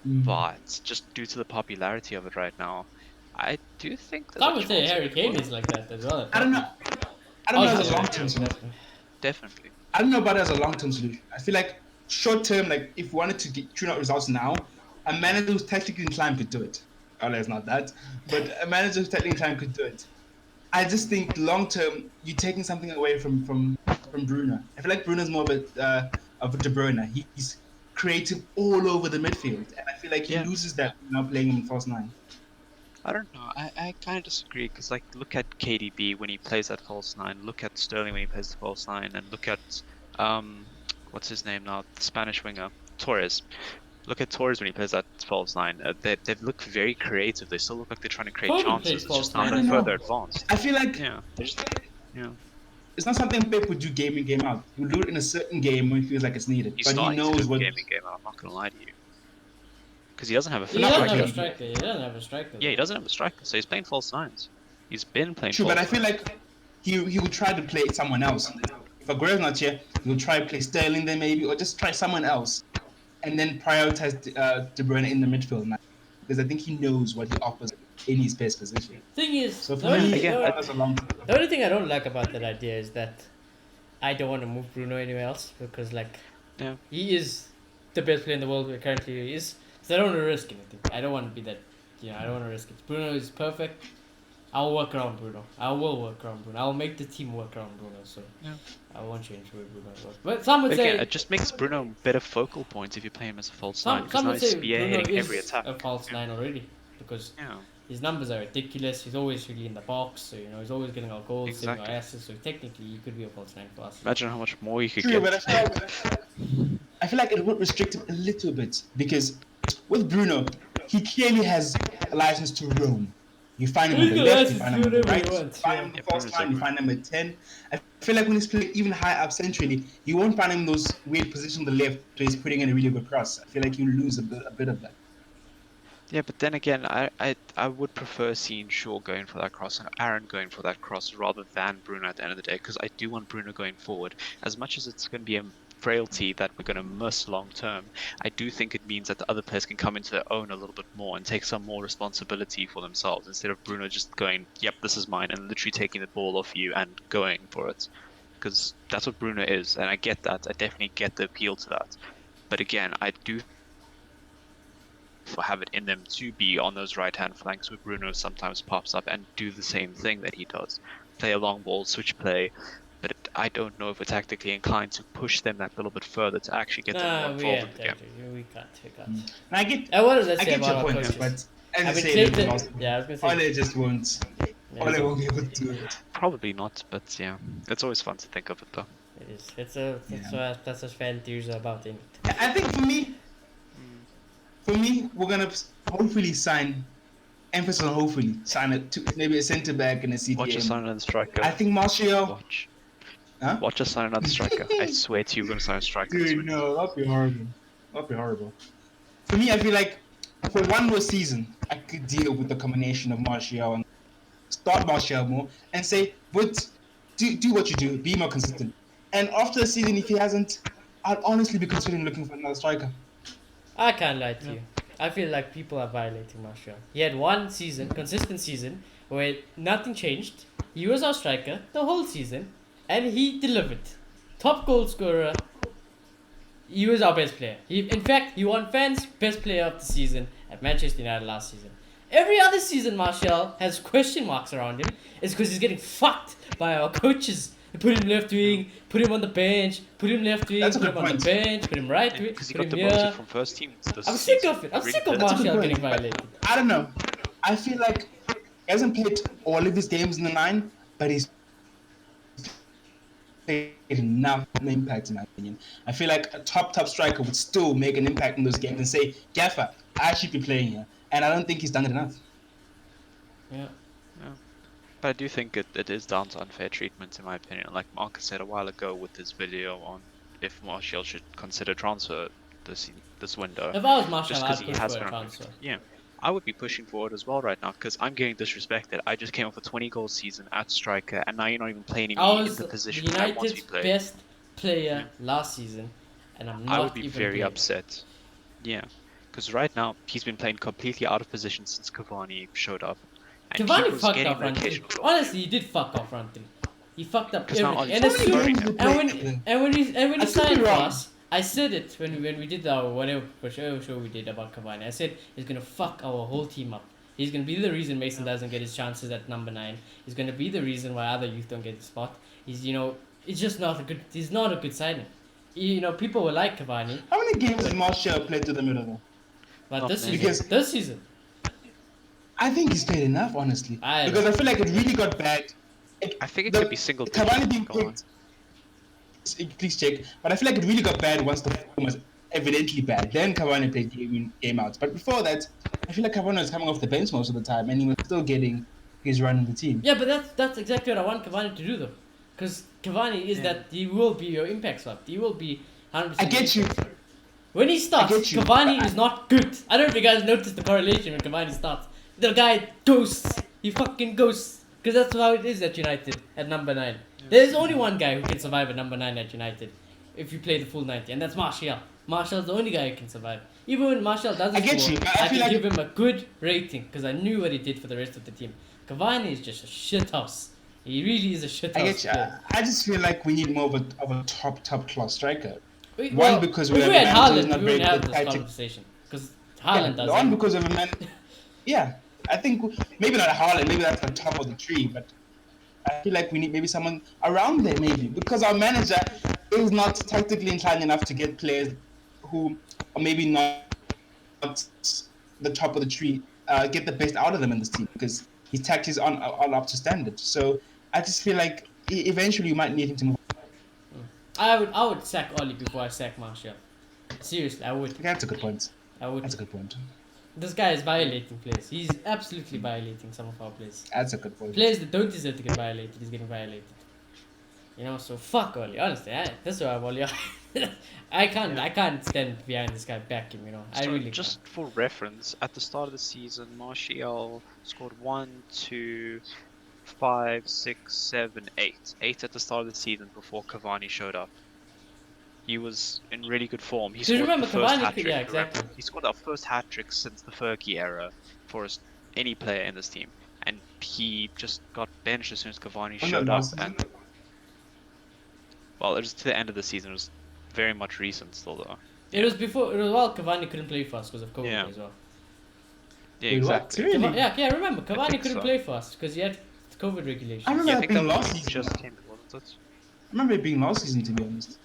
But just due to the popularity of it right now, I do think that I would say Harry Kane is like that as well. I don't know as a long-term solution. Definitely. I don't know about it as a long-term solution. I feel like short-term, like if we wanted to tune out results now, a manager who's technically inclined could do it. Oh, it's not that, but a manager who's technically inclined could do it. I just think long-term, you're taking something away from Bruno. I feel like Bruno's more of a De Bruyne. He's creative all over the midfield, and I feel like he loses that now playing him in false 9. I don't know. I kind of disagree because look at KDB when he plays that false 9. Look at Sterling when he plays the false 9, and look at what's his name now, the Spanish winger Torres. Look at Torres when he plays that false nine. They look very creative. They still look like they're trying to create Foden plays chances. It's just false not nine that as further well. advanced. I feel like Yeah, they just yeah. it's not something Pep would do game in, game out. He would do it in a certain game when he feels like it's needed. He's But he starting to do knows it what. game in game out. I'm not gonna lie to you, because he doesn't have a He fifth doesn't have striker. a striker. He doesn't have a striker. Yeah, he doesn't have a striker, so he's playing false nines. He's been playing. True, false but I feel nines. like he would try to play someone else. If Aguero's not here, he'll try to play Sterling then maybe, or just try someone else, and then prioritize De Bruyne in the midfield now, because I think he knows what he offers in his best position. Thing is, So for the only, me, again, the, that's a long. the only thing I don't like about that idea is that I don't want to move Bruno anywhere else because like Yeah. he is the best player in the world currently he is. So I don't want to risk anything. I don't want to be that. I don't want to risk it. Bruno is perfect. I'll work around Bruno. I will work around Bruno. I'll make the team work around Bruno. So Yeah. I won't change the way Bruno works. But some would Again, say it just makes Bruno better focal points if you play him as a false nine, some because now would he's say Bruno spearheading is every attack. a false nine already because Yeah. his numbers are ridiculous. He's always really in the box. So he's always getting our goals, saving our Exactly. assists. So technically, he could be a false nine for us. Imagine how much more you could True, get. but I feel like it would restrict him a little bit because with Bruno, he clearly has a license to roam. You find him on the left, you find him on the right, you find him on the false line, you find him at 10. I feel like when he's playing even higher up centrally, you won't find him in those weird positions on the left where he's putting in a really good cross. I feel like you lose a bit of that. Yeah, but then again, I would prefer seeing Shaw going for that cross and Aaron going for that cross rather than Bruno at the end of the day, because I do want Bruno going forward. As much as it's going to be a frailty that we're going to miss long term, I do think it means that the other players can come into their own a little bit more and take some more responsibility for themselves instead of Bruno just going, yep, this is mine, and literally taking the ball off you and going for it. Because that's what Bruno is, and I get that. I definitely get the appeal to that. But again, I do have it in them to be on those right-hand flanks where Bruno sometimes pops up and do the same thing that he does. Play a long ball, switch play, but I don't know if we're tactically inclined to push them that little bit further to actually get them more involved in the game. We can't. And I get, And what does that I say get about your our point, coaches? but as I you mean, say, Clinton, they've lost. I was gonna say. Ole just won't. Yeah, Ole won't be able to do it. Probably not, but yeah, it's always fun to think of it though. it is. That's what fan theories are about, ain't it? I think for me, we're gonna hopefully sign. Emphasis on hopefully sign maybe a centre back and a CDM. Watch us sign another striker. I think Martial. Watch. Huh? Watch us sign another striker. I swear to you, we're gonna sign a striker. this Dude, winter. no, that'd be horrible. That'd be horrible. For me, I feel like for one more season, I could deal with the combination of Martial and start Martial more and say, but do what you do, be more consistent. And after the season, if he hasn't, I'd honestly be considering looking for another striker. I can't lie to you. I feel like people are violating Martial. He had one season, consistent season, where nothing changed. He was our striker the whole season, and he delivered. Top goal scorer. He was our best player. In fact, he won fans' best player of the season at Manchester United last season. Every other season, Martial has question marks around him. It's because he's getting fucked by our coaches. They put him left wing, put him on the bench, put him left wing, That's a put good him on the point. bench, put him right wing, Because he put got him demoted here. from first team. This I'm sick season. of it. I'm Really sick of did. That's a good Martial point, getting but violated. I don't know. I feel like he hasn't played all of his games in the 9, but he's played enough impact in my opinion. I feel like a top striker would still make an impact in those games and say, Gaffer, I should be playing here. And I don't think he's done it enough. Yeah. But I do think it is down to unfair treatment, in my opinion. Like Marcus said a while ago with his video on if Martial should consider transfer this window. If I was Martial, Just I'd because he push has for a been transfer. Yeah, I would be pushing forward as well right now because I'm getting disrespected. I just came off a 20-goal season at striker, and now you're not even playing I me in was the position that I want to be United's played. best player last season, and I'm not I would be even very playing. upset. Yeah, because right now he's been playing completely out of position since Cavani showed up. And he Cavani was fucked getting up front three. occasional goal. Honestly, he did fuck up front three. He fucked up 'Cause now everything. Ollie's And as playing soon very and when he I could signed be for wrong. us, I said it when we did our whatever show we did about Cavani. I said he's gonna fuck our whole team up. He's gonna be the reason Mason doesn't get his chances at number 9. He's gonna be the reason why other youth don't get his spot. He's it's just not a good. He's not a good signing. People will like Cavani, How many games has Martial played to the middle though? but Not this many. season, I think he's played enough, honestly. I Because I feel like it really got bad. I think it The- could be single Cavani being digit. Go on. picked. Please check. But I feel like it really got bad once the form was evidently bad. Then Cavani played game in, game out. But before that, I feel like Cavani was coming off the bench most of the time, and he was still getting his run in the team. Yeah, but that's exactly what I want Cavani to do though, because Cavani is that he will be your impact sub. He will be 100%. I get you. When he starts, I get you, Cavani but is not good. I don't know if you guys noticed the correlation when Cavani starts. The guy ghosts. He fucking ghosts. Because that's how it is at United at number 9. There's only one guy who can survive at number 9 at United if you play the full 90, and that's Martial. Martial's the only guy who can survive. Even when Martial doesn't I get score, you, but I I feel can like- give him a good rating because I knew what he did for the rest of the team. Cavani is just a shithouse. He really is a shithouse. I get you. player. I just feel like we need more of a top class striker. Well, because if we have we a had manager who's Haaland, not we very wouldn't have good this tactic. conversation because Haaland does One it. because of a man. Yeah, I think maybe not Haaland. Maybe that's the top of the tree, but I feel like we need maybe someone around there, maybe because our manager is not tactically inclined enough to get players who are maybe not the top of the tree, get the best out of them in this team because his tactics aren't up to standard. So I just feel like eventually you might need him to move. I would sack Oli before I sack Martial. Seriously, I would. Okay, that's a good point. I would. That's a good point. This guy is violating players. He's absolutely violating some of our players. That's a good point. Players that don't deserve to get violated, he's getting violated. You know, so fuck Oli. Honestly, that's why I'm Oli. I can't stand behind this guy, back him. You know, I So really just can't. for reference, at the start of the season, Martial scored 1, 2, 5, 6, 7, 8. 8 at the start of the season before Cavani showed up. He was in really good form. He Do you scored remember the first Cavani? hat-trick. Yeah, exactly. He scored our first hat-trick since the Fergie era for any player in this team. And he just got benched as soon as Cavani Oh, no, showed up. last season? And well, it was to the end of the season. It was very much recent still, though. It was before. It was while Cavani couldn't play for us because of COVID Yeah. as well. Yeah, Wait, what? exactly. Really? Yeah, remember Cavani think couldn't so. play for us because he had COVID regulations. I remember Yeah, I that think that being was last when he season. just came in, wasn't it? I remember it being last season, to be honest.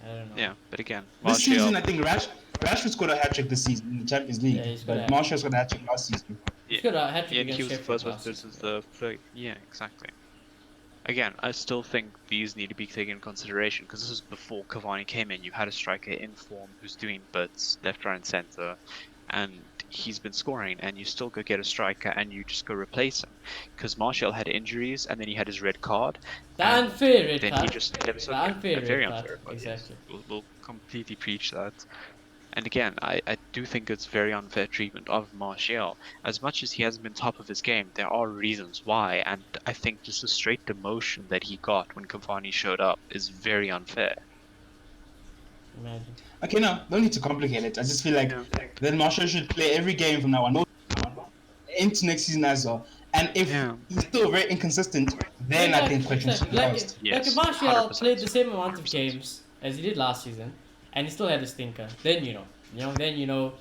I don't know. Yeah, but again, This Martial, season, I think Rashford scored a hat trick this season in the Champions League. Yeah, he's got but a- Martial scored a hat trick last season. He's got a hat-trick yeah, and he against was the Sheffield first last one season. since the third. Yeah, exactly. Again, I still think these need to be taken into consideration because this is before Cavani came in. You had a striker in form who's doing bits left, right, and center, and he's been scoring. And you still go get a striker and you just go replace him because Martial had injuries and then he had his red card. The and unfair red then card. he just The unfair red very card, unfair. But yes, exactly. we'll completely preach that. And again, I do think it's very unfair treatment of Martial. As much as he hasn't been top of his game, there are reasons why, and I think just the straight demotion that he got when Cavani showed up is very unfair. Imagine. Okay, no, don't need to complicate it. I just feel like then Martial should play every game from now on, into next season as well. And if Yeah. he's still very inconsistent, then I think questions should be asked. Like Yes, if Martial 100%. played the same amount of games as he did last season, and he still had a stinker, then then you know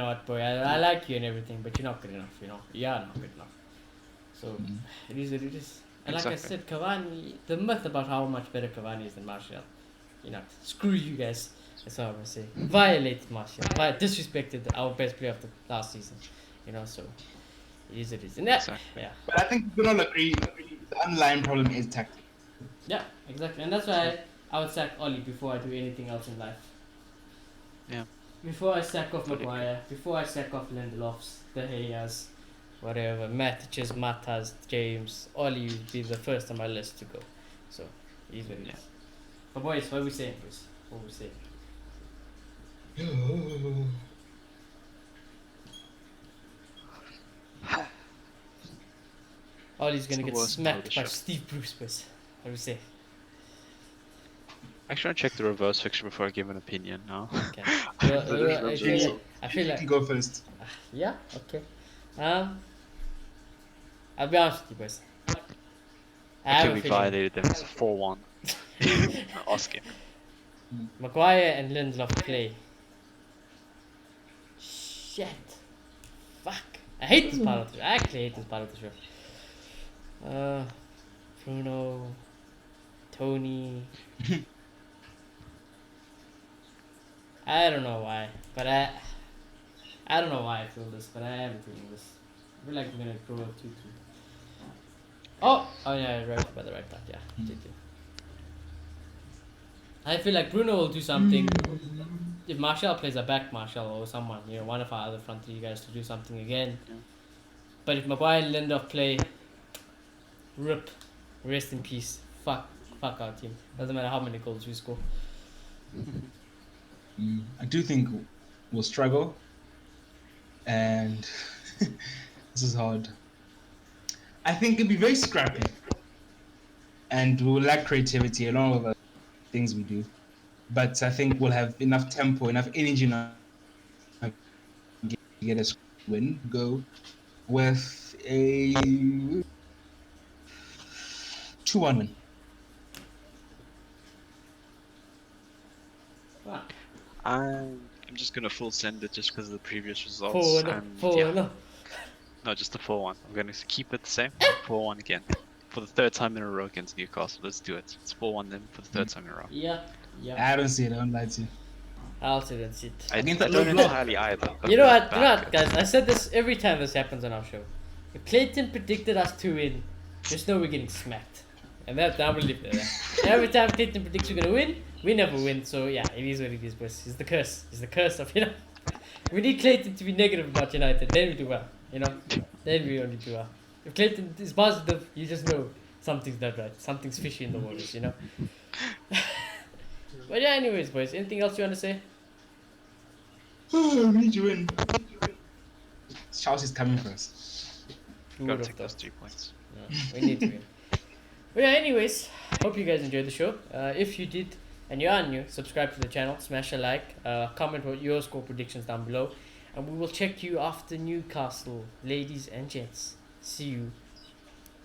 what, boy, I like you and everything, but you're not good enough. You are not good enough. So it is what it is. And like I Exactly. said, Cavani, the myth about how much better Cavani is than Martial, screw you guys. That's all I'm gonna say. Violated Martial, disrespected our best player of the last season. So it is what it is. And that, Exactly. yeah. But I think we can all agree the underlying problem is tactics. Yeah, exactly. And that's why I would sack Oli before I do anything else in life. Yeah. Before I sack off Totally Maguire, before I sack off Lindelofs, De Gea's, whatever, Matiches, Matas, James, Oli would be the first on my list to go. So, he's what it is. Yeah. But boys, what are we saying, boys? What are we saying? Ollie's gonna the get worst part of smacked the by show. Steve Bruce, boys. What do we say? Actually, I'll check the reverse fixture before I give an opinion now. Okay. Literally I just- feel You like can go first. yeah, okay. I'll be honest with you, boys. I have Actually, a we feeling violated them. It's 4-1. Oscar. Maguire and Lindelof play. Shit. Fuck. I hate this part of the show. I actually hate this part of the show. Bruno, Tony. I don't know why, but I don't know why I feel this, but I am feeling this. I feel like we're gonna grow up 2-2. Oh yeah, right by the right back, yeah. 2-2. I feel like Bruno will do something. If Marshall plays a back, Marshall or someone, one of our other front three guys to do something again. Yeah. But if Maguire and Lindelof play, rip, rest in peace. Fuck our team. Doesn't matter how many goals we score. I do think we'll struggle, and this is hard. I think it'll be very scrappy, and we'll lack creativity along with the things we do. But I think we'll have enough tempo, enough energy, enough to get us win. Go with a 2-1 win. Wow. I'm just gonna full send it just because of the previous results. 4-1. And 4-1. yeah, no, just a 4-1. I'm gonna keep it the same. 4-1 again. For the third time in a row against Newcastle. Let's do it. It's 4-1 then for the third time in a row. Yeah. I don't see it. I don't like to. I also don't see it. I Against don't that low block. entirely either. but You know we're what, back. guys? I said this every time this happens on our show. If Clayton predicted us to win, just know we're getting smacked. And that I will leave it there. Every time Clayton predicts we're gonna win, we never win. So yeah, it is what it is, boys. It's the curse. It's the curse of We need Clayton to be negative about United, then we do well. Then we only do well. If Clayton is positive, you just know something's not right. Something's fishy in the waters. But yeah, anyways, boys. Anything else you want to say? We need to win. Chelsea's coming for us. We Gotta would've take thought. those 2 points. Yeah, we need to win. But yeah, anyways, hope you guys enjoyed the show. If you did and you are new, subscribe to the channel, smash a like, comment what your score predictions down below, and we will check you after Newcastle, ladies and gents. See you